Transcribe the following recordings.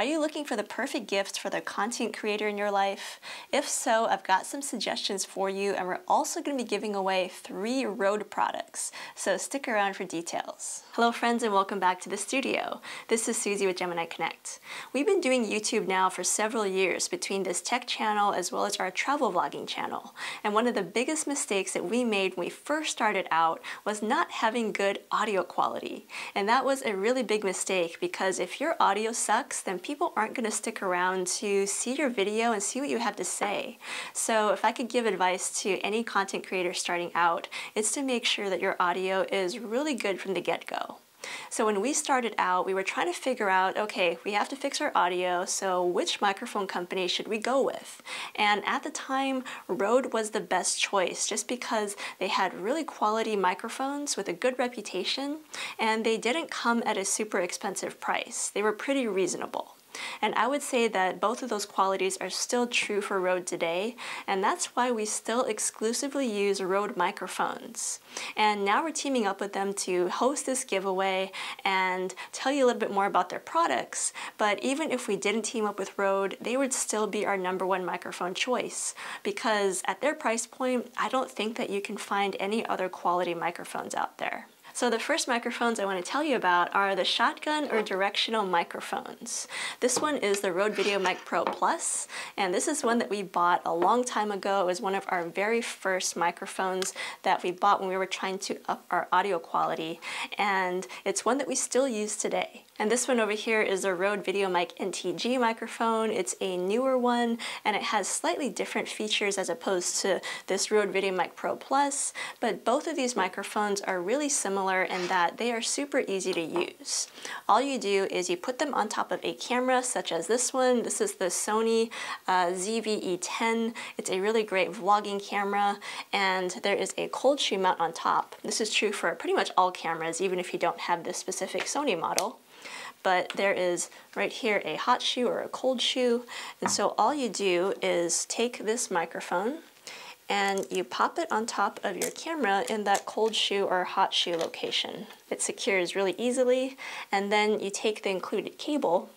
Are you looking for the perfect gift for the content creator in your life? If so, I've got some suggestions for you, and we're also going to be giving away 3 Rode products, so stick around for details. Hello friends, and welcome back to the studio. This is Susie with Gemini Connect. We've been doing YouTube now for several years between this tech channel as well as our travel vlogging channel, and one of the biggest mistakes that we made when we first started out was not having good audio quality. And that was a really big mistake, because if your audio sucks, then people aren't going to stick around to see your video and see what you have to say. So if I could give advice to any content creator starting out, it's to make sure that your audio is really good from the get-go. So when we started out, we were trying to figure out, okay, we have to fix our audio, so which microphone company should we go with? And at the time, Rode was the best choice, just because they had really quality microphones with a good reputation, and they didn't come at a super expensive price. They were pretty reasonable. And I would say that both of those qualities are still true for Rode today, and that's why we still exclusively use Rode microphones. And now we're teaming up with them to host this giveaway and tell you a little bit more about their products. But even if we didn't team up with Rode, they would still be our #1 microphone choice, because at their price point, I don't think that you can find any other quality microphones out there. So the first microphones I want to tell you about are the shotgun or directional microphones. This one is the Rode VIDEOMIC Pro Plus, and this is one that we bought a long time ago. It was one of our very first microphones that we bought when we were trying to up our audio quality, and it's one that we still use today. And this one over here is the Rode VIDEOMIC NTG microphone. It's a newer one, and it has slightly different features as opposed to this Rode VIDEOMIC Pro Plus, but both of these microphones are really similar in that they are super easy to use. All you do is you put them on top of a camera such as this one. This is the Sony ZV-E10. It's a really great vlogging camera, and there is a cold shoe mount on top. This is true for pretty much all cameras, even if you don't have this specific Sony model. But there is right here a hot shoe or a cold shoe, and so all you do is take this microphone and you pop it on top of your camera in that cold shoe or hot shoe location. It secures really easily, and then you take the included cable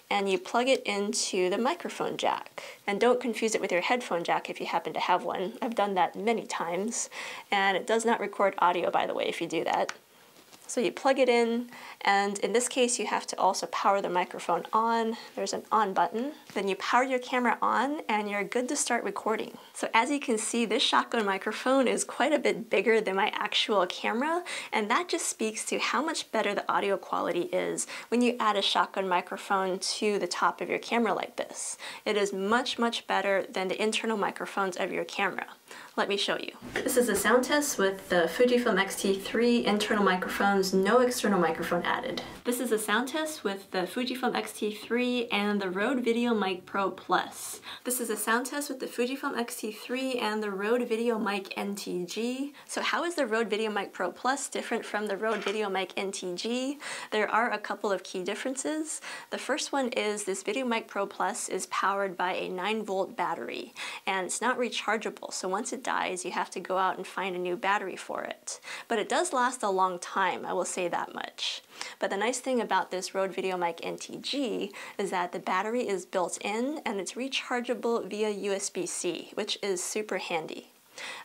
and you plug it into the microphone jack. And don't confuse it with your headphone jack if you happen to have one. I've done that many times, and it does not record audio, by the way, if you do that. So you plug it in, and in this case you have to also power the microphone on. There's an on button. Then you power your camera on and you're good to start recording. So as you can see, this shotgun microphone is quite a bit bigger than my actual camera, and that just speaks to how much better the audio quality is when you add a shotgun microphone to the top of your camera like this. It is much, much better than the internal microphones of your camera. Let me show you. This is a sound test with the Fujifilm X-T3 internal microphones, no external microphone added. This is a sound test with the Fujifilm X-T3 and the Rode VIDEOMIC Pro Plus. This is a sound test with the Fujifilm X-T3 and the Rode VIDEOMIC NTG. So how is the Rode VIDEOMIC Pro Plus different from the Rode VIDEOMIC NTG? There are a couple of key differences. The first one is this VIDEOMIC Pro Plus is powered by a 9-volt battery, and it's not rechargeable, so once it dies, you have to go out and find a new battery for it. But it does last a long time, I will say that much. But the nice thing about this Rode VIDEOMIC NTG is that the battery is built in and it's rechargeable via USB-C, which is super handy.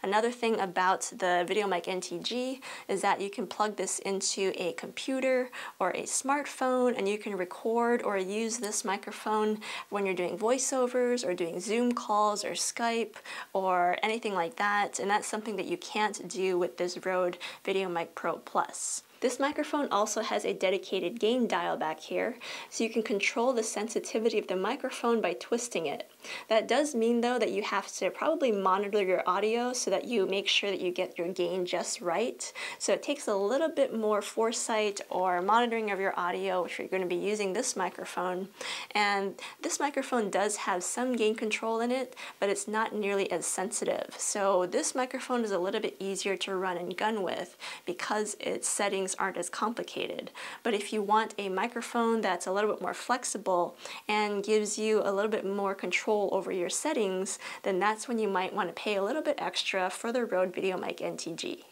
Another thing about the VIDEOMIC NTG is that you can plug this into a computer or a smartphone, and you can record or use this microphone when you're doing voiceovers or doing Zoom calls or Skype or anything like that, and that's something that you can't do with this Rode VIDEOMIC Pro Plus. This microphone also has a dedicated gain dial back here, so you can control the sensitivity of the microphone by twisting it. That does mean, though, that you have to probably monitor your audio so that you make sure that you get your gain just right. So it takes a little bit more foresight or monitoring of your audio if you're going to be using this microphone. And this microphone does have some gain control in it, but it's not nearly as sensitive. So this microphone is a little bit easier to run and gun with because its settings aren't as complicated. But if you want a microphone that's a little bit more flexible and gives you a little bit more control over your settings, then that's when you might want to pay a little bit extra for the Rode VIDEOMIC NTG.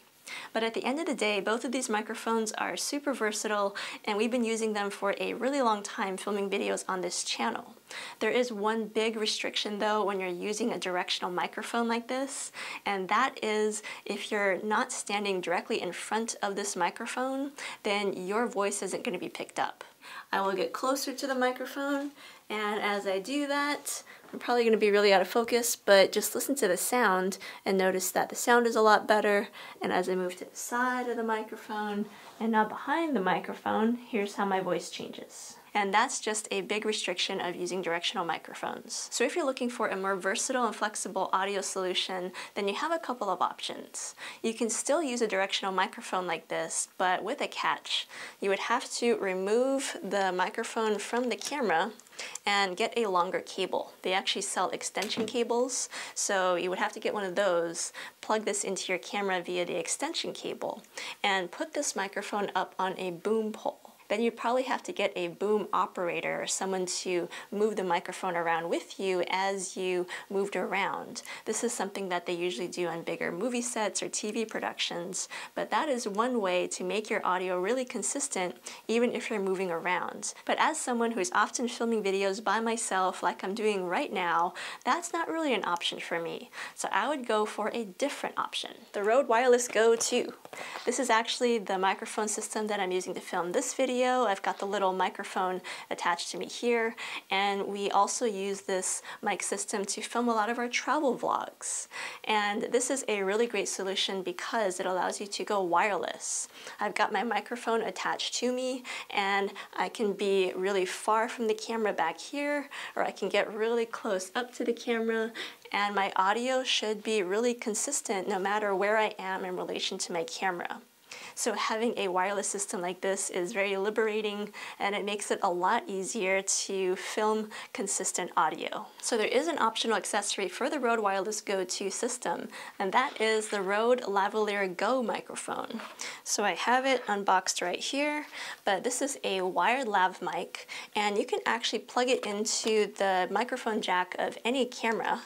But at the end of the day, both of these microphones are super versatile, and we've been using them for a really long time filming videos on this channel. There is one big restriction though when you're using a directional microphone like this, and that is if you're not standing directly in front of this microphone, then your voice isn't going to be picked up. I will get closer to the microphone, and as I do that, I'm probably going to be really out of focus, but just listen to the sound and notice that the sound is a lot better. And as I move to the side of the microphone and now behind the microphone, here's how my voice changes. And that's just a big restriction of using directional microphones. So if you're looking for a more versatile and flexible audio solution, then you have a couple of options. You can still use a directional microphone like this, but with a catch. You would have to remove the microphone from the camera and get a longer cable. They actually sell extension cables, so you would have to get one of those, plug this into your camera via the extension cable, and put this microphone up on a boom pole. Then you'd probably have to get a boom operator or someone to move the microphone around with you as you moved around. This is something that they usually do on bigger movie sets or TV productions, but that is one way to make your audio really consistent even if you're moving around. But as someone who's often filming videos by myself like I'm doing right now, that's not really an option for me. So I would go for a different option, the Rode Wireless Go 2. This is actually the microphone system that I'm using to film this video. I've got the little microphone attached to me here, and we also use this mic system to film a lot of our travel vlogs. And this is a really great solution because it allows you to go wireless. I've got my microphone attached to me, and I can be really far from the camera back here, or I can get really close up to the camera, and my audio should be really consistent no matter where I am in relation to my camera. So having a wireless system like this is very liberating, and it makes it a lot easier to film consistent audio. So there is an optional accessory for the Rode Wireless Go 2 system, and that is the Rode Lavalier Go microphone. So I have it unboxed right here, but this is a wired lav mic, and you can actually plug it into the microphone jack of any camera,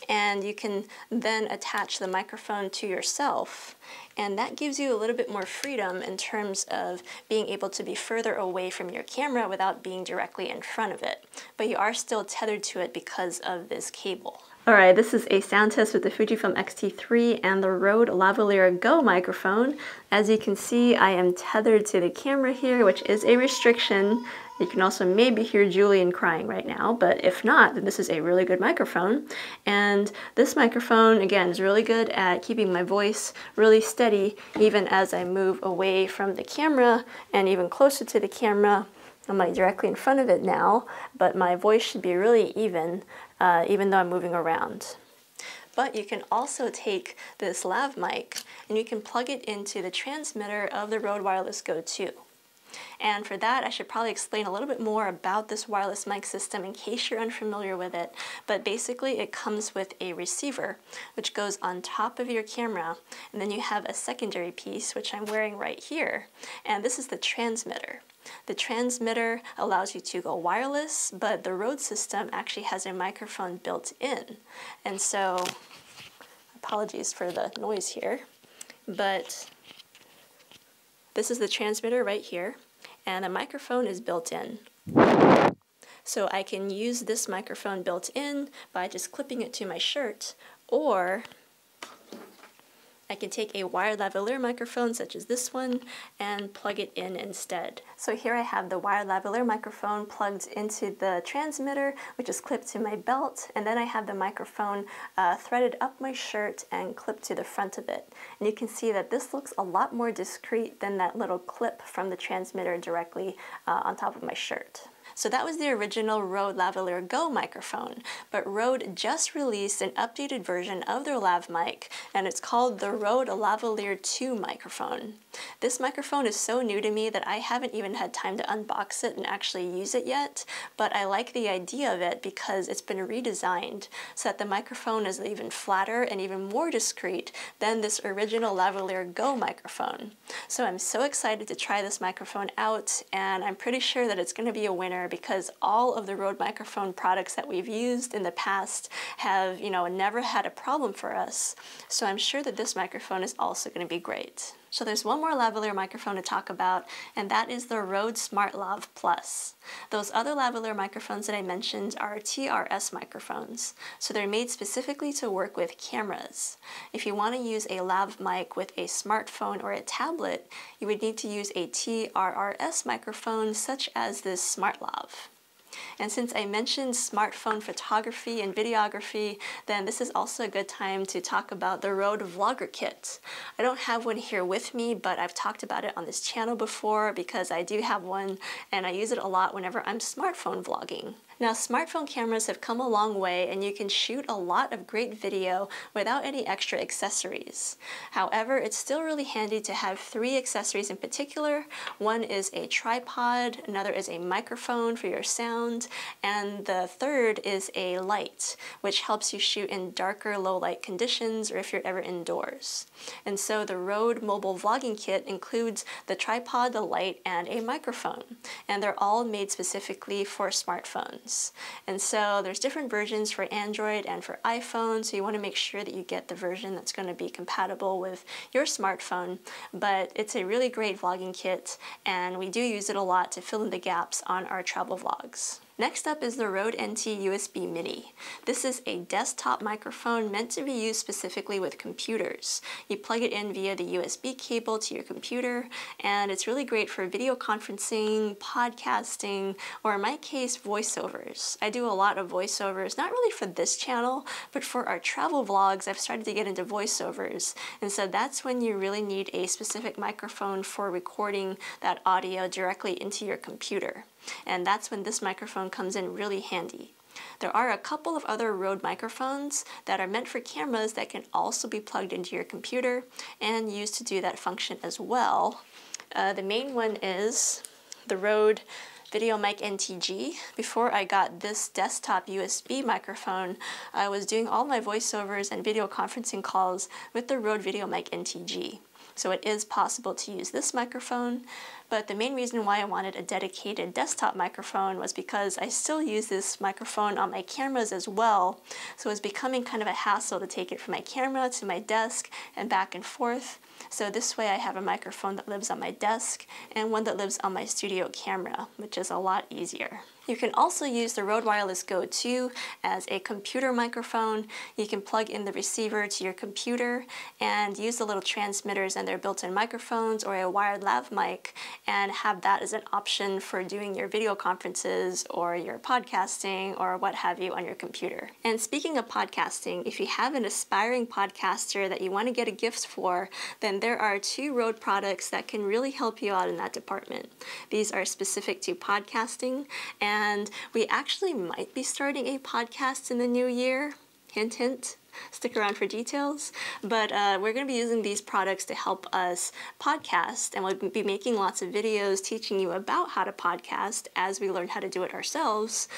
and you can then attach the microphone to yourself. And that gives you a little bit more freedom in terms of being able to be further away from your camera without being directly in front of it. But you are still tethered to it because of this cable. Alright, this is a sound test with the Fujifilm X-T3 and the Rode Lavalier Go microphone. As you can see, I am tethered to the camera here, which is a restriction. You can also maybe hear Julian crying right now, but if not, then this is a really good microphone. And this microphone, again, is really good at keeping my voice really steady even as I move away from the camera and even closer to the camera. I'm like directly in front of it now, but my voice should be really even though I'm moving around. But you can also take this lav mic and you can plug it into the transmitter of the Rode Wireless Go 2. And for that, I should probably explain a little bit more about this wireless mic system in case you're unfamiliar with it. But basically, it comes with a receiver, which goes on top of your camera. And then you have a secondary piece, which I'm wearing right here. And this is the transmitter. The transmitter allows you to go wireless, but the Rode system actually has a microphone built in. And so, apologies for the noise here, but this is the transmitter right here, and the microphone is built in. So I can use this microphone built in by just clipping it to my shirt, or I can take a wired lavalier microphone such as this one and plug it in instead. So here I have the wired lavalier microphone plugged into the transmitter, which is clipped to my belt, and then I have the microphone threaded up my shirt and clipped to the front of it. And you can see that this looks a lot more discreet than that little clip from the transmitter directly on top of my shirt. So that was the original Rode Lavalier Go microphone, but Rode just released an updated version of their lav mic, and it's called the Rode Lavalier 2 microphone. This microphone is so new to me that I haven't even had time to unbox it and actually use it yet, but I like the idea of it because it's been redesigned so that the microphone is even flatter and even more discreet than this original Lavalier Go microphone. So I'm so excited to try this microphone out, and I'm pretty sure that it's going to be a winner there because all of the Rode microphone products that we've used in the past have, never had a problem for us. So I'm sure that this microphone is also going to be great. So there's one more lavalier microphone to talk about, and that is the Rode SmartLav Plus. Those other lavalier microphones that I mentioned are TRS microphones, so they're made specifically to work with cameras. If you want to use a lav mic with a smartphone or a tablet, you would need to use a TRRS microphone such as this SmartLav. And since I mentioned smartphone photography and videography, then this is also a good time to talk about the Rode Vlogger Kit. I don't have one here with me, but I've talked about it on this channel before because I do have one and I use it a lot whenever I'm smartphone vlogging. Now, smartphone cameras have come a long way and you can shoot a lot of great video without any extra accessories. However, it's still really handy to have 3 accessories in particular. One is a tripod, another is a microphone for your sound, and the third is a light, which helps you shoot in darker, low light conditions or if you're ever indoors. And so the Rode Mobile Vlogging Kit includes the tripod, the light, and a microphone. And they're all made specifically for smartphones. And so there's different versions for Android and for iPhone, so you want to make sure that you get the version that's going to be compatible with your smartphone. But it's a really great vlogging kit, and we do use it a lot to fill in the gaps on our travel vlogs. Next up is the Rode NT USB Mini. This is a desktop microphone meant to be used specifically with computers. You plug it in via the USB cable to your computer, and it's really great for video conferencing, podcasting, or in my case, voiceovers. I do a lot of voiceovers, not really for this channel, but for our travel vlogs, I've started to get into voiceovers. And so that's when you really need a specific microphone for recording that audio directly into your computer. And that's when this microphone comes in really handy. There are a couple of other Rode microphones that are meant for cameras that can also be plugged into your computer and used to do that function as well. The main one is the Rode VIDEOMIC NTG. Before I got this desktop USB microphone, I was doing all my voiceovers and video conferencing calls with the Rode VIDEOMIC NTG. So it is possible to use this microphone, but the main reason why I wanted a dedicated desktop microphone was because I still use this microphone on my cameras as well, so it's becoming kind of a hassle to take it from my camera to my desk and back and forth. So this way I have a microphone that lives on my desk and one that lives on my studio camera, which is a lot easier. You can also use the Rode Wireless Go 2 as a computer microphone. You can plug in the receiver to your computer and use the little transmitters and their built-in microphones or a wired lav mic and have that as an option for doing your video conferences or your podcasting or what have you on your computer. And speaking of podcasting, if you have an aspiring podcaster that you want to get a gift for, then there are 2 Rode products that can really help you out in that department. These are specific to podcasting, and we actually might be starting a podcast in the new year. Hint, hint. Stick around for details. But we're going to be using these products to help us podcast, and we'll be making lots of videos teaching you about how to podcast as we learn how to do it ourselves.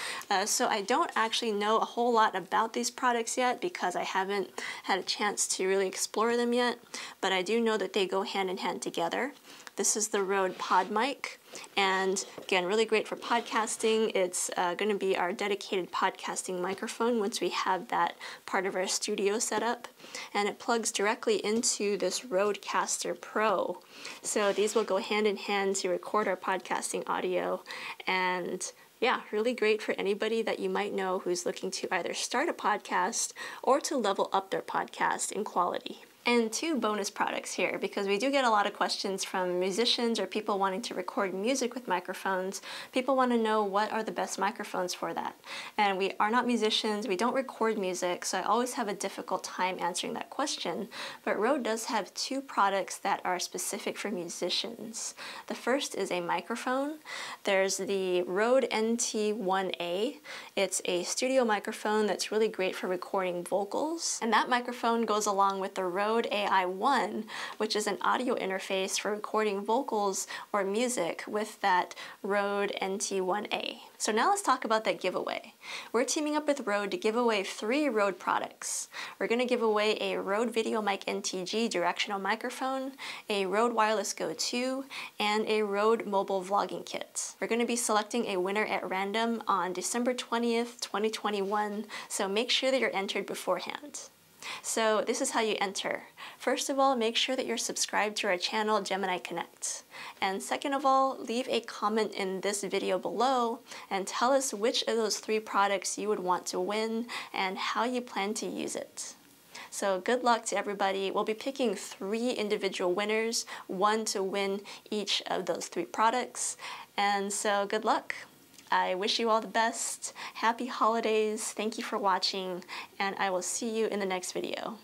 So I don't actually know a whole lot about these products yet because I haven't had a chance to really explore them yet, but I do know that they go hand in hand together. This is the Rode Pod Mic, and again, really great for podcasting. It's going to be our dedicated podcasting microphone once we have that part of our studio set up, and it plugs directly into this Rodecaster Pro. So these will go hand in hand to record our podcasting audio, and yeah, really great for anybody that you might know who's looking to either start a podcast or to level up their podcast in quality. And 2 bonus products here, because we do get a lot of questions from musicians or people wanting to record music with microphones. People want to know what are the best microphones for that. And we are not musicians, we don't record music, so I always have a difficult time answering that question. But Rode does have 2 products that are specific for musicians. The first is a microphone. There's the Rode NT1A. It's a studio microphone that's really great for recording vocals. And that microphone goes along with the Rode Rode AI1, which is an audio interface for recording vocals or music with that Rode NT1A. So now let's talk about that giveaway. We're teaming up with Rode to give away 3 Rode products. We're going to give away a Rode VIDEOMIC NTG directional microphone, a Rode Wireless Go 2, and a Rode mobile vlogging kit. We're going to be selecting a winner at random on December 20th, 2021, so make sure that you're entered beforehand. So this is how you enter. First of all, make sure that you're subscribed to our channel, Gemini Connect. And second of all, leave a comment in this video below and tell us which of those 3 products you would want to win and how you plan to use it. So good luck to everybody. We'll be picking 3 individual winners, 1 to win each of those 3 products. And so good luck. I wish you all the best. Happy holidays. Thank you for watching, and I will see you in the next video.